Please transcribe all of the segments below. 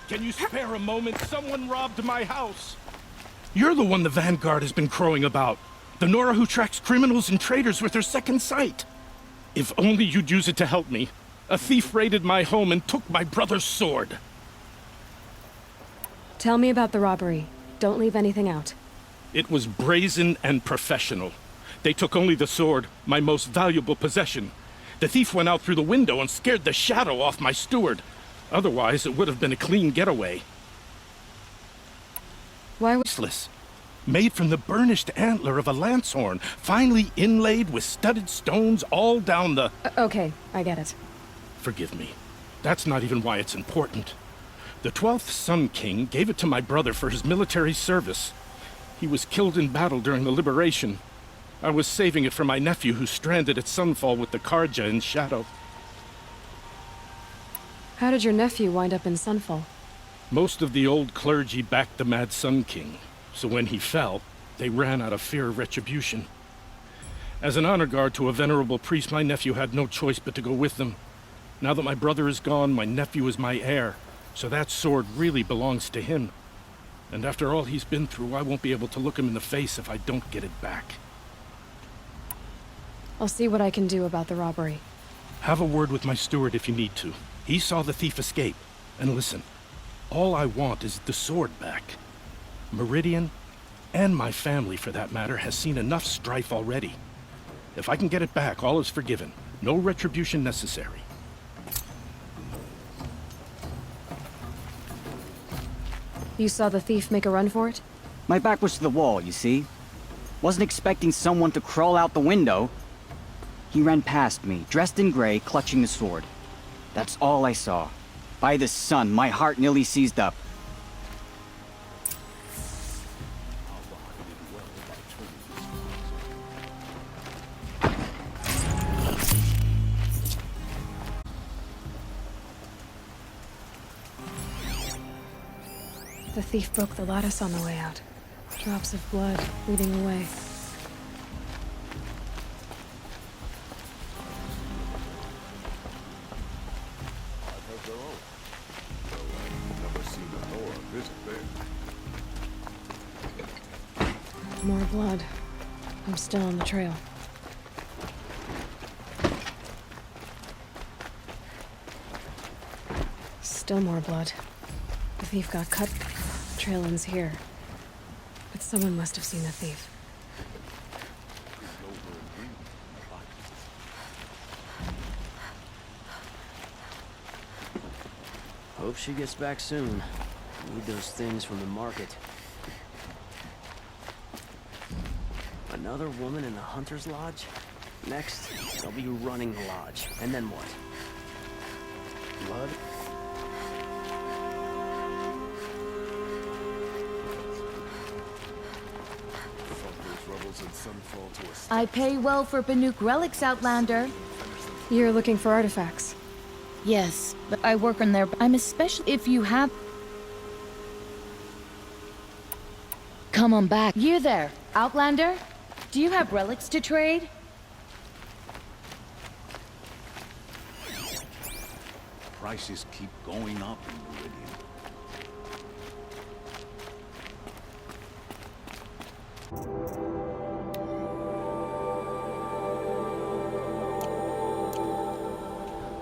Can you spare a moment? Someone robbed my house. You're the one the Vanguard has been crowing about. The Nora who tracks criminals and traitors with her second sight. If only you'd use it to help me. A thief raided my home and took my brother's sword. Tell me about the robbery. Don't leave anything out. It was brazen and professional. They took only the sword, my most valuable possession. The thief went out through the window and scared the shadow off my steward. Otherwise, it would have been a clean getaway. Why was... Useless. Made from the burnished antler of a lancehorn, finely inlaid with studded stones all down the... Okay, I get it. Forgive me. That's not even why it's important. The 12th Sun King gave it to my brother for his military service. He was killed in battle during the liberation. I was saving it for my nephew who's stranded at Sunfall with the Karja in Shadow. How did your nephew wind up in Sunfall? Most of the old clergy backed the Mad Sun King, so when he fell, they ran out of fear of retribution. As an honor guard to a venerable priest, my nephew had no choice but to go with them. Now that my brother is gone, my nephew is my heir, so that sword really belongs to him. And after all he's been through, I won't be able to look him in the face if I don't get it back. I'll see what I can do about the robbery. Have a word with my steward if you need to. He saw the thief escape. And listen, all I want is the sword back. Meridian, and my family for that matter, has seen enough strife already. If I can get it back, all is forgiven. No retribution necessary. You saw the thief make a run for it? My back was to the wall, you see. Wasn't expecting someone to crawl out the window. He ran past me, dressed in gray, clutching the sword. That's all I saw. By the sun, my heart nearly seized up. The thief broke the lattice on the way out. Drops of blood leading away. More blood. I'm still on the trail. Still more blood. The thief got cut. The trail ends here. But someone must have seen the thief. Hope she gets back soon. Need those things from the market. Another woman in the Hunter's Lodge? Next, I'll be running the lodge. And then what? Blood? I pay well for Banuk relics, Outlander. You're looking for artifacts. Yes, but I work on there. I'm especially if you have... Come on back. You there, Outlander? Do you have relics to trade? Prices keep going up in Meridian.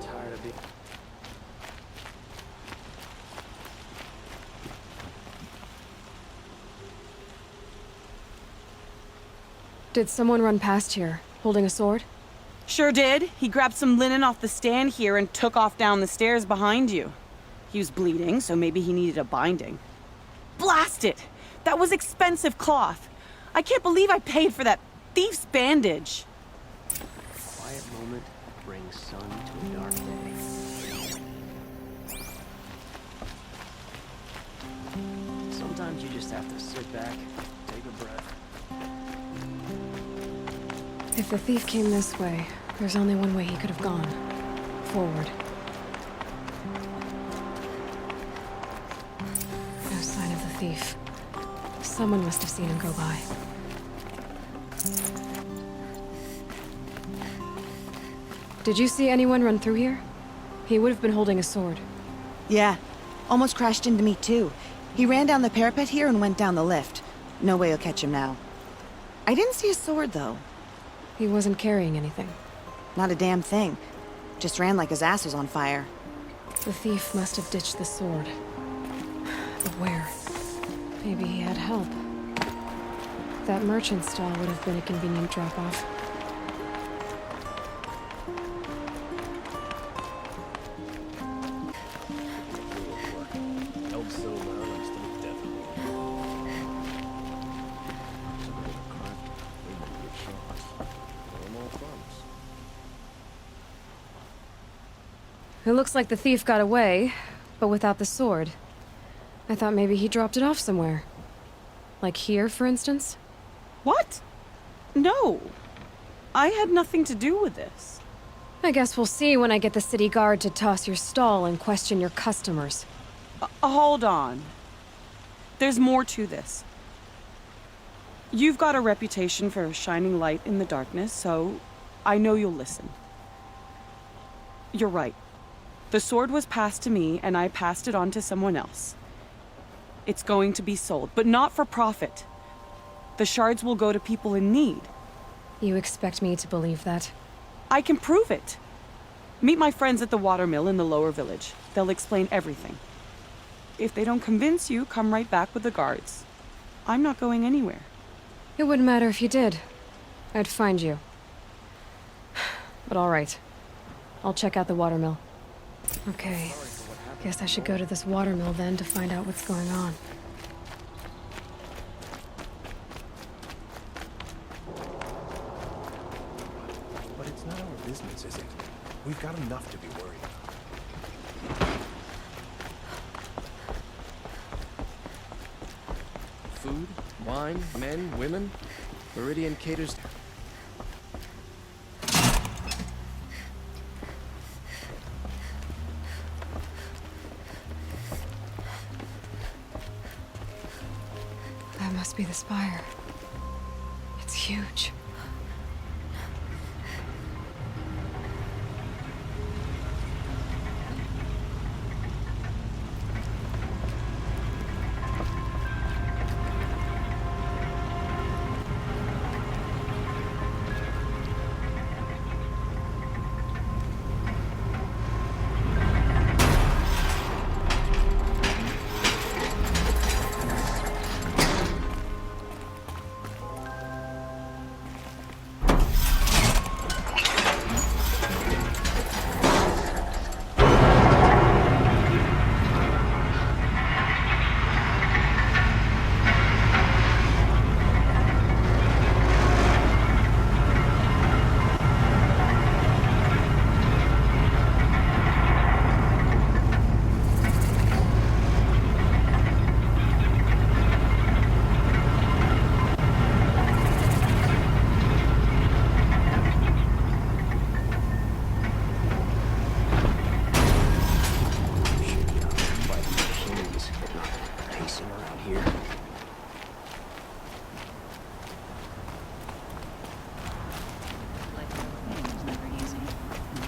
Tired of being... Did someone run past here, holding a sword? Sure did. He grabbed some linen off the stand here and took off down the stairs behind you. He was bleeding, so maybe he needed a binding. Blast it! That was expensive cloth. I can't believe I paid for that thief's bandage. Quiet moment brings sun to a dark day. Sometimes you just have to sit back, take a breath. If the thief came this way, there's only one way he could have gone. Forward. No sign of the thief. Someone must have seen him go by. Did you see anyone run through here? He would have been holding a sword. Yeah, Almost crashed into me too. He ran down the parapet here and went down the lift. No way you'll catch him now. I didn't see a sword though. He wasn't carrying anything. Not a damn thing. Just ran like his ass was on fire. The thief must have ditched the sword. But where? Maybe he had help. That merchant stall would have been a convenient drop-off. It looks like the thief got away, but without the sword. I thought maybe he dropped it off somewhere. Like here, for instance? What? No. I had nothing to do with this. I guess we'll see when I get the city guard to toss your stall and question your customers. Hold on. There's more to this. You've got a reputation for shining light in the darkness, so I know you'll listen. You're right. The sword was passed to me, and I passed it on to someone else. It's going to be sold, but not for profit. The shards will go to people in need. You expect me to believe that? I can prove it. Meet my friends at the watermill in the lower village. They'll explain everything. If they don't convince you, come right back with the guards. I'm not going anywhere. It wouldn't matter if you did. I'd find you. But all right. I'll check out the watermill. Okay. Guess I should go to this watermill then to find out what's going on. But it's not our business, is it? We've got enough to be worried about. Food, wine, men, women. Meridian caters. That must be the spire. It's huge.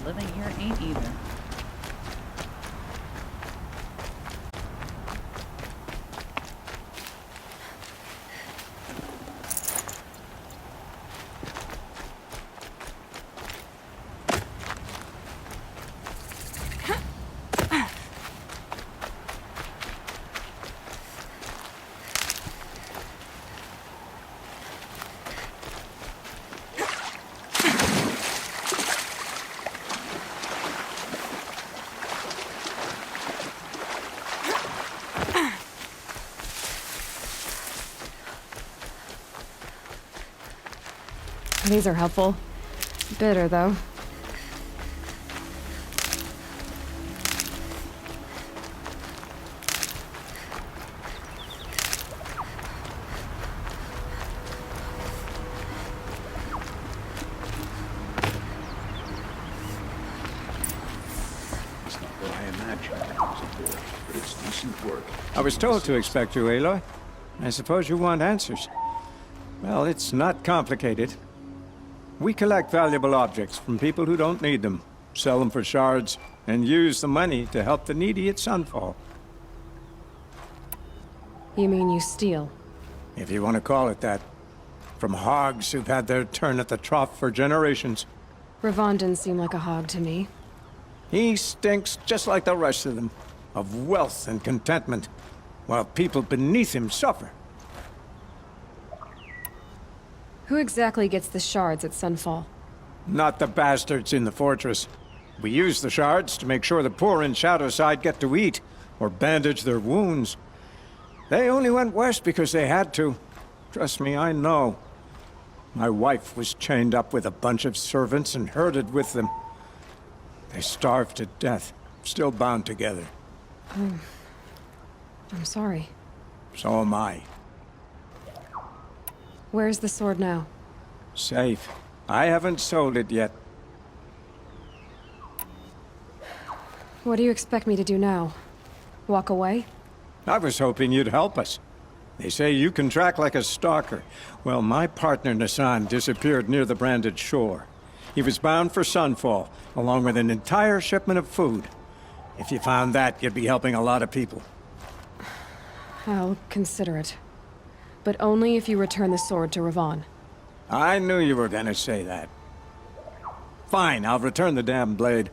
Living here ain't either. These are helpful. Bitter, though. It's not what I imagined when I was a boy, but it's decent work. I was told to expect you, Aloy. I suppose you want answers. Well, it's not complicated. We collect valuable objects from people who don't need them, sell them for shards, and use the money to help the needy at Sunfall. You mean you steal? If you want to call it that. From hogs who've had their turn at the trough for generations. Ravon didn't seem like a hog to me. He stinks just like the rest of them, of wealth and contentment, while people beneath him suffer. Who exactly gets the shards at Sunfall? Not the bastards in the fortress. We use the shards to make sure the poor in Shadowside get to eat, or bandage their wounds. They only went west because they had to. Trust me, I know. My wife was chained up with a bunch of servants and herded with them. They starved to death, still bound together. I'm sorry. So am I. Where's the sword now? Safe. I haven't sold it yet. What do you expect me to do now? Walk away? I was hoping you'd help us. They say you can track like a stalker. Well, my partner Nassan disappeared near the branded shore. He was bound for Sunfall, along with an entire shipment of food. If you found that, you'd be helping a lot of people. I'll consider it. But only if you return the sword to Ravon. I knew you were gonna say that. Fine, I'll return the damn blade.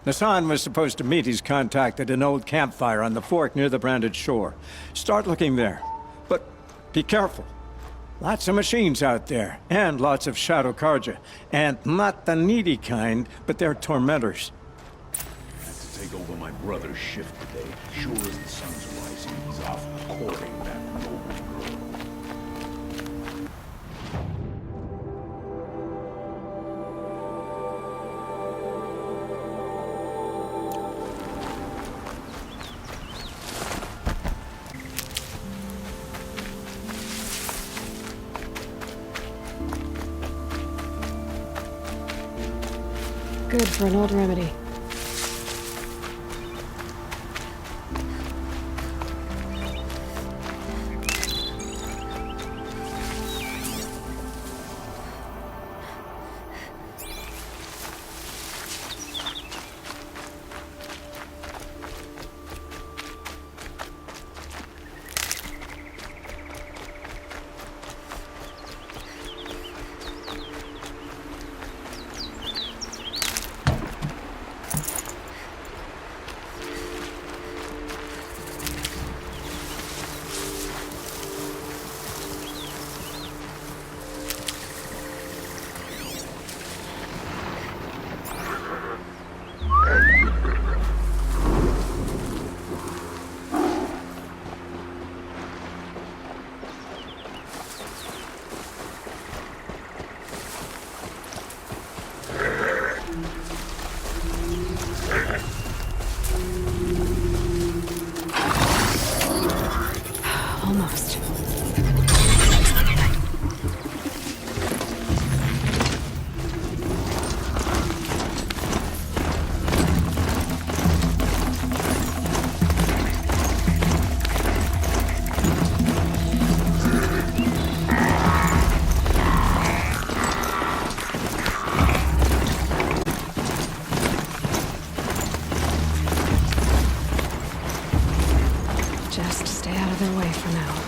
Nassan was supposed to meet his contact at an old campfire on the fork near the branded shore. Start looking there. But be careful. Lots of machines out there, and lots of Shadow Karja. And not the needy kind, but they're tormentors. Had to take over my brother's shift today. Sure as the sun's rising, he's off courting that noble girl. Good for an old remedy. Almost. Just stay out of their way for now.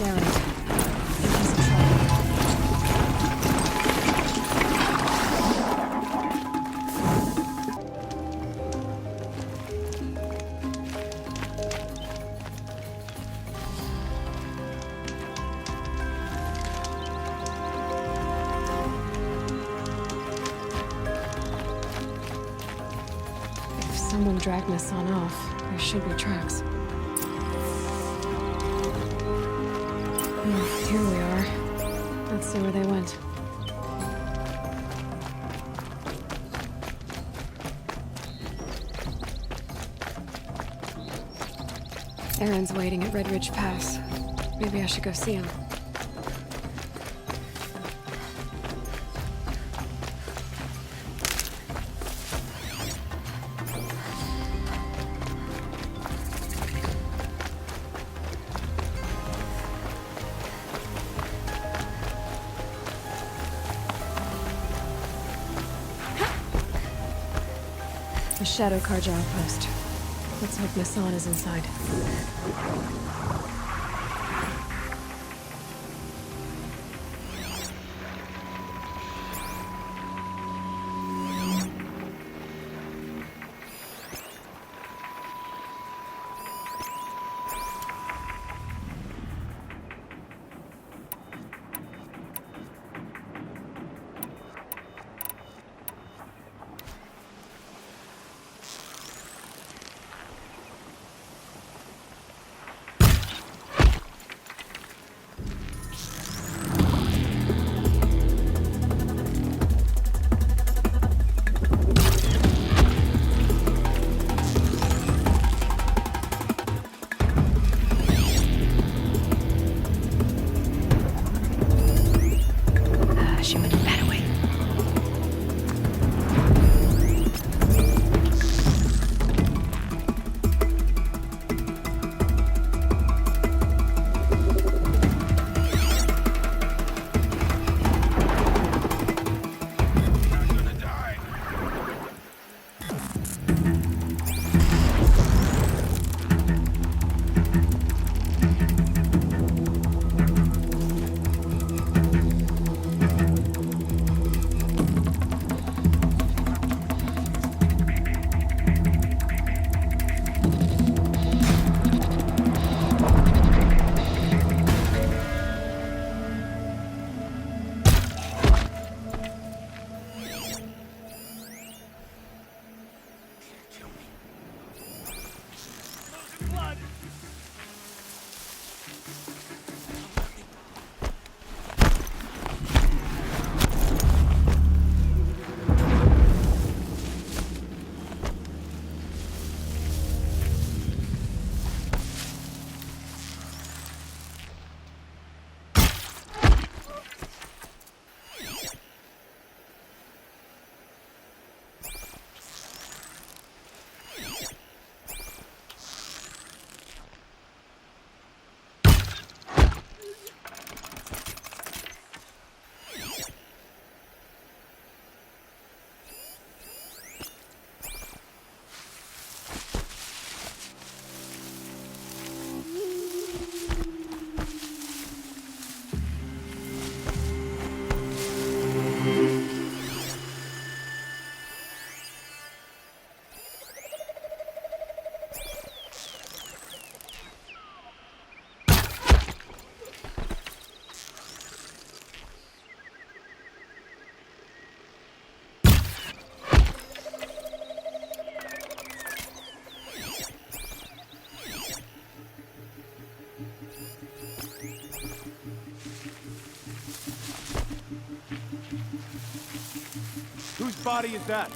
That's Aaron. Think he's in trouble. If someone dragged my son off, there should be tracks. Here we are. Let's see where they went. Aaron's waiting at Red Ridge Pass. Maybe I should go see him. The Shadow Carja outpost. Let's hope Masson is inside. She went that way. Whose body is that?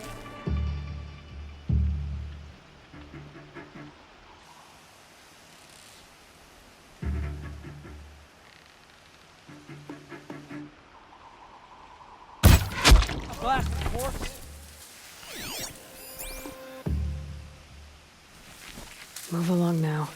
Blast, corpse! Move along now.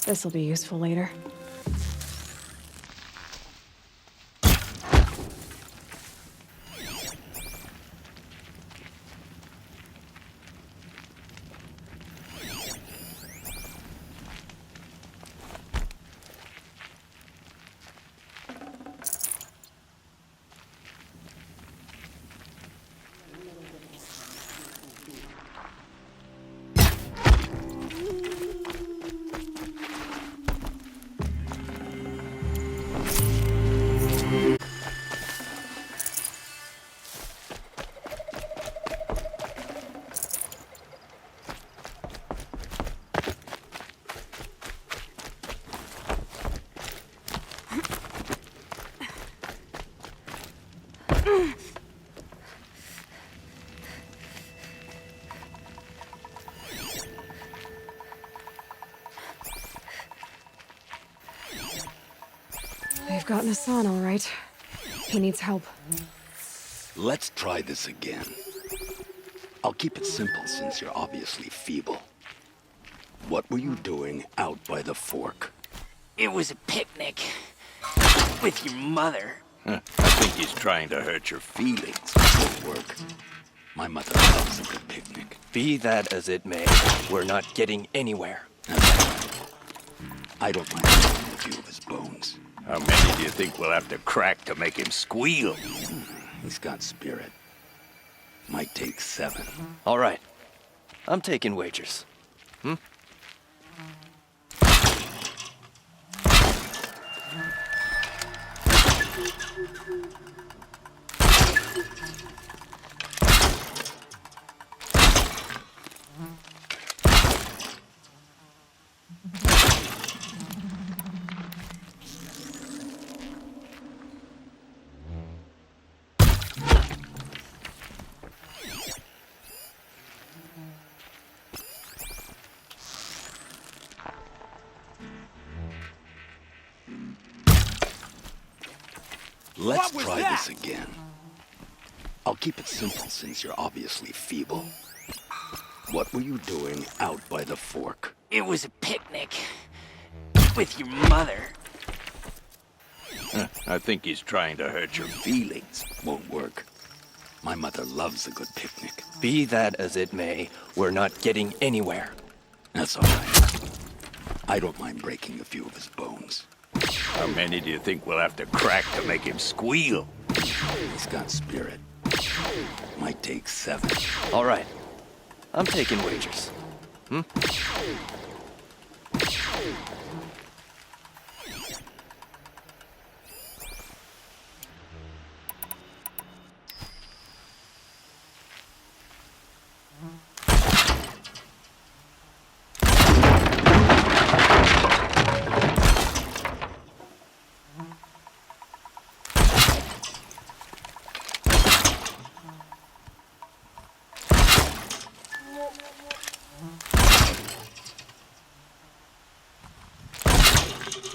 This'll be useful later. They've gotten Hassan, all right. He needs help. Let's try this again. I'll keep it simple since you're obviously feeble. What were you doing out by the fork? It was a picnic. With your mother. I think he's trying to hurt your feelings. Won't work. My mother loves a good picnic. Be that as it may, we're not getting anywhere. I don't mind eating a few of his bones. How many do you think we'll have to crack to make him squeal? He's got spirit. Might take 7. All right. I'm taking wagers. Let's try this again. I'll keep it simple since you're obviously feeble. What were you doing out by the fork? It was a picnic. With your mother. I think he's trying to hurt your feelings. Won't work. My mother loves a good picnic. Be that as it may, we're not getting anywhere. That's all right. I don't mind breaking a few of his bones. How many do you think we'll have to crack to make him squeal? He's got spirit. Might take 7. All right. I'm taking wagers.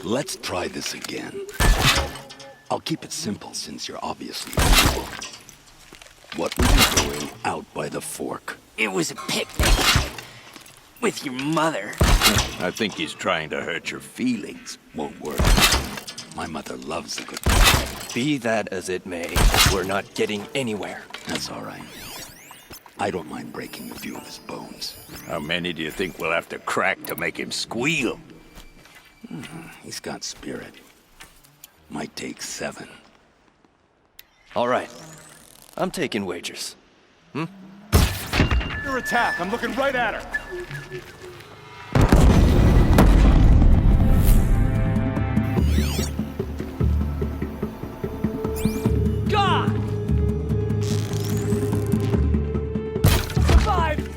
Let's try this again. I'll keep it simple since you're obviously feeble. What were you doing out by the fork? It was a picnic. With your mother. I think he's trying to hurt your feelings. Won't work. My mother loves a good picnic. Be that as it may, we're not getting anywhere. That's all right. I don't mind breaking a few of his bones. How many do you think we'll have to crack to make him squeal? He's got spirit. Might take 7. All right. I'm taking wagers. Under attack. I'm looking right at her. God! Survive!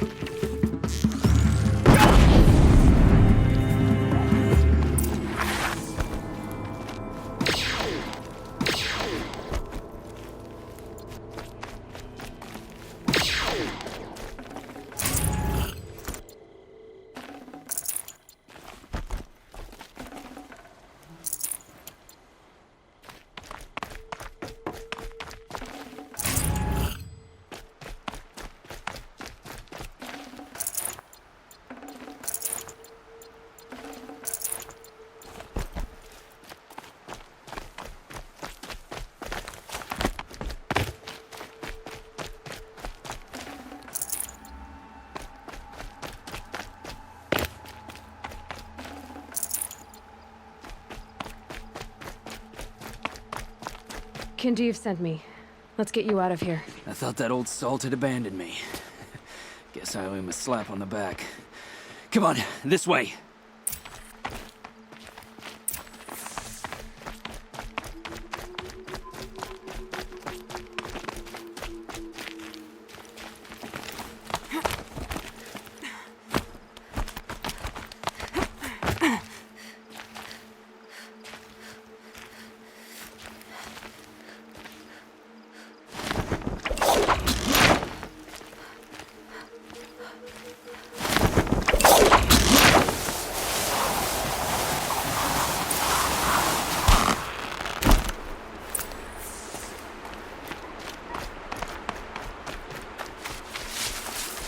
Kindeev sent me. Let's get you out of here. I thought that old salt had abandoned me. Guess I owe him a slap on the back. Come on, this way.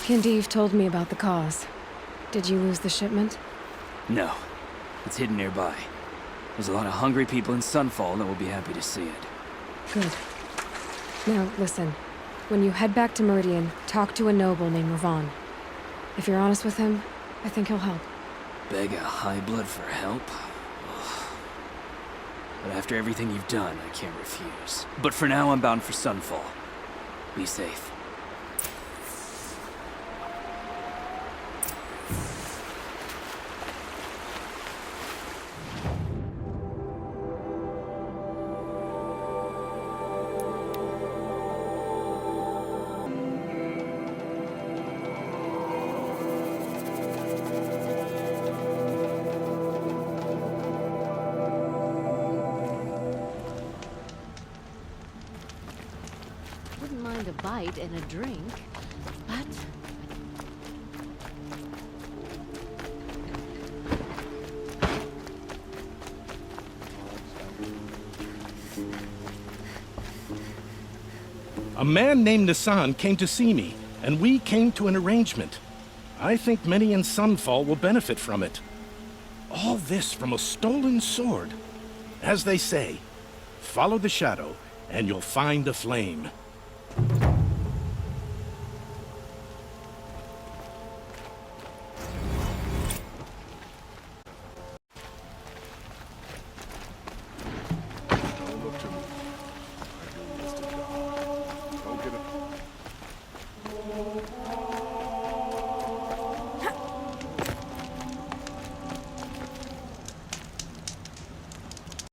Kindeev told me about the cause. Did you lose the shipment? No. It's hidden nearby. There's a lot of hungry people in Sunfall that will be happy to see it. Good. Now, listen. When you head back to Meridian, talk to a noble named Ravan. If you're honest with him, I think he'll help. Beg a high blood for help? Ugh. But after everything you've done, I can't refuse. But for now, I'm bound for Sunfall. Be safe. Wouldn't mind a bite and a drink, but... A man named Nissan came to see me, and we came to an arrangement. I think many in Sunfall will benefit from it. All this from a stolen sword. As they say, follow the shadow, and you'll find a flame.